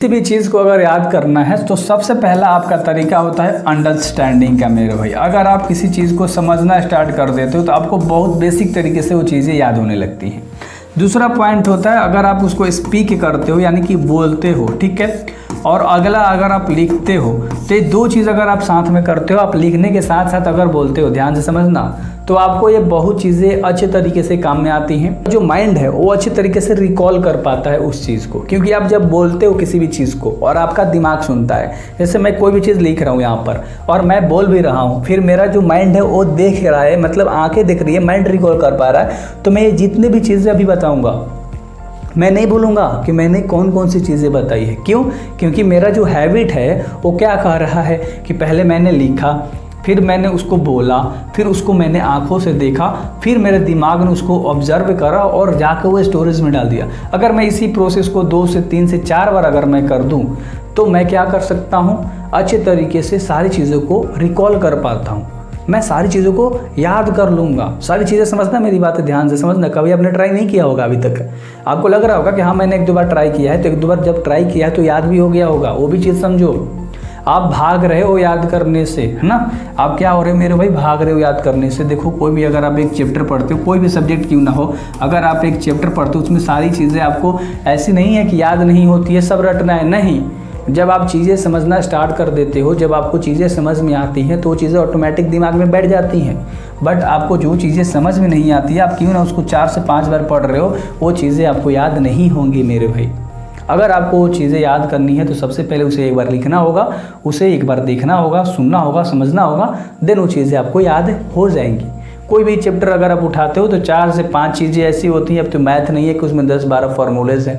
किसी भी चीज़ को अगर याद करना है तो सबसे पहला आपका तरीका होता है अंडरस्टैंडिंग का मेरे भाई। अगर आप किसी चीज़ को समझना स्टार्ट कर देते हो तो आपको बहुत बेसिक तरीके से वो चीज़ें याद होने लगती हैं। दूसरा पॉइंट होता है अगर आप उसको स्पीक करते हो यानी कि बोलते हो, ठीक है, और अगला अगर आप लिखते हो तो ये दो चीज़ अगर आप साथ में करते हो, आप लिखने के साथ साथ अगर बोलते हो, ध्यान से समझना, तो आपको ये बहुत चीज़ें अच्छे तरीके से काम में आती हैं। जो माइंड है वो अच्छे तरीके से रिकॉल कर पाता है उस चीज़ को, क्योंकि आप जब बोलते हो किसी भी चीज़ को और आपका दिमाग सुनता है, जैसे मैं कोई भी चीज़ लिख रहा हूँ यहाँ पर और मैं बोल भी रहा हूँ, फिर मेरा जो माइंड है वो देख रहा है, मतलब आंखें देख रही है, माइंड रिकॉल कर पा रहा है, तो मैं ये जितने भी चीज़ें अभी बताऊँगा मैं नहीं बोलूँगा कि मैंने कौन कौन सी चीज़ें बताई है। क्यों? क्योंकि मेरा जो हैबिट है वो क्या कह रहा है कि पहले मैंने लिखा, फिर मैंने उसको बोला, फिर उसको मैंने आंखों से देखा, फिर मेरे दिमाग ने उसको ऑब्जर्व करा और जाकर वो स्टोरेज में डाल दिया। अगर मैं इसी प्रोसेस को 2 से 3 से 4 बार अगर मैं कर दूं तो मैं क्या कर सकता हूं, अच्छे तरीके से सारी चीज़ों को रिकॉल कर पाता हूं, मैं सारी चीज़ों को याद कर लूँगा। सारी चीज़ें समझना, मेरी बात ध्यान से समझना। कभी आपने ट्राई नहीं किया होगा अभी तक, आपको लग रहा होगा कि हाँ मैंने 1-2 बार ट्राई किया है, तो 1-2 बार जब ट्राई किया है तो याद भी हो गया होगा। वो भी चीज़ समझो, आप भाग रहे हो याद करने से, है ना। आप क्या हो रहे हो मेरे भाई, भाग रहे हो याद करने से। देखो कोई भी अगर आप एक चैप्टर पढ़ते हो, कोई भी सब्जेक्ट क्यों ना हो, अगर आप एक चैप्टर पढ़ते हो उसमें सारी चीज़ें आपको ऐसी नहीं है कि याद नहीं होती है, सब रटना है, नहीं। जब आप चीज़ें समझना स्टार्ट कर देते हो, जब आपको चीज़ें समझ में आती हैं तो वो चीज़ें ऑटोमेटिक दिमाग में बैठ जाती हैं। बट आपको जो चीज़ें समझ में नहीं आती है, आप क्यों ना उसको 4 से 5 बार पढ़ रहे हो, वो चीज़ें आपको याद नहीं होंगी मेरे भाई। अगर आपको वो चीज़ें याद करनी है तो सबसे पहले उसे एक बार लिखना होगा, उसे एक बार देखना होगा, सुनना होगा, समझना होगा, देन वो चीज़ें आपको याद हो जाएंगी। कोई भी चैप्टर अगर आप उठाते हो तो 4 से 5 चीज़ें ऐसी होती हैं। अब तो मैथ नहीं है कि उसमें 10-12 फार्मूलेज हैं,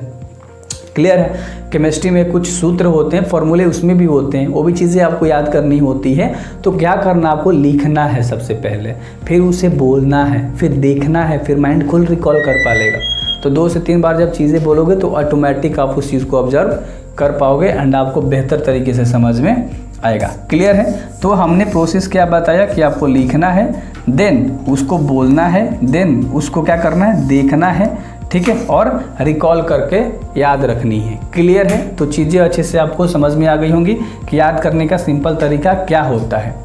क्लियर है। केमिस्ट्री में कुछ सूत्र होते हैं, फॉर्मूले उसमें भी होते हैं, वो भी चीज़ें आपको याद करनी होती है। तो क्या करना, आपको लिखना है सबसे पहले, फिर उसे बोलना है, फिर देखना है, फिर माइंड खुद रिकॉल कर पा लेगा। तो 2 से 3 बार जब चीज़ें बोलोगे तो ऑटोमेटिक आप उस चीज़ को ऑब्जर्व कर पाओगे एंड आपको बेहतर तरीके से समझ में आएगा, क्लियर है। तो हमने प्रोसेस क्या बताया कि आपको लिखना है, देन उसको बोलना है, देन उसको क्या करना है, देखना है, ठीक है, और रिकॉल करके याद रखनी है, क्लियर है। तो चीज़ें अच्छे से आपको समझ में आ गई होंगी कि याद करने का सिंपल तरीका क्या होता है।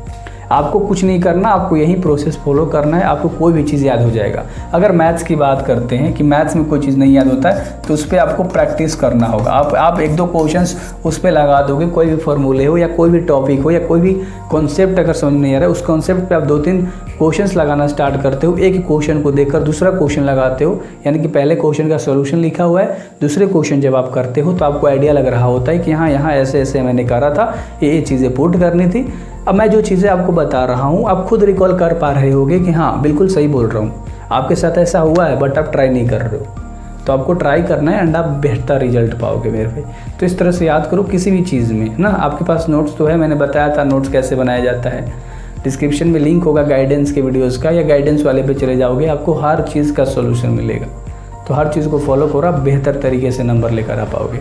आपको कुछ नहीं करना, आपको यही प्रोसेस फॉलो करना है, आपको कोई भी चीज़ याद हो जाएगा। अगर मैथ्स की बात करते हैं कि मैथ्स में कोई चीज़ नहीं याद होता है तो उस पर आपको प्रैक्टिस करना होगा। आप 1-2 क्वेश्चंस उस पर लगा दोगे, कोई भी फॉर्मूले हो या कोई भी टॉपिक हो या कोई भी कॉन्सेप्ट अगर समझ में नहीं आ रहा है, उस कॉन्सेप्ट पे आप 2-3 क्वेश्चंस लगाना स्टार्ट करते हो। एक क्वेश्चन को देखकर दूसरा क्वेश्चन लगाते हो, यानी कि पहले क्वेश्चन का सोल्यूशन लिखा हुआ है, दूसरे क्वेश्चन जब आप करते हो तो आपको आइडिया लग रहा होता है कि हाँ यहाँ ऐसे ऐसे मैंने करा था, ये चीज़ें पुट करनी थी। अब मैं जो चीज़ें आपको बता रहा हूँ आप खुद रिकॉल कर पा रहे होगे कि हाँ बिल्कुल सही बोल रहा हूँ, आपके साथ ऐसा हुआ है बट आप ट्राई नहीं कर रहे हो। तो आपको ट्राई करना है एंड आप बेहतर रिजल्ट पाओगे मेरे भाई। तो इस तरह से याद करो किसी भी चीज़ में ना। आपके पास नोट्स तो है, मैंने बताया था नोट्स कैसे बनाया जाता है, डिस्क्रिप्शन में लिंक होगा गाइडेंस के वीडियोज़ का, या गाइडेंस वाले पे चले जाओगे, आपको हर चीज़ का सोल्यूशन मिलेगा। तो हर चीज़ को फॉलो करो, आप बेहतर तरीके से नंबर लेकर आ पाओगे।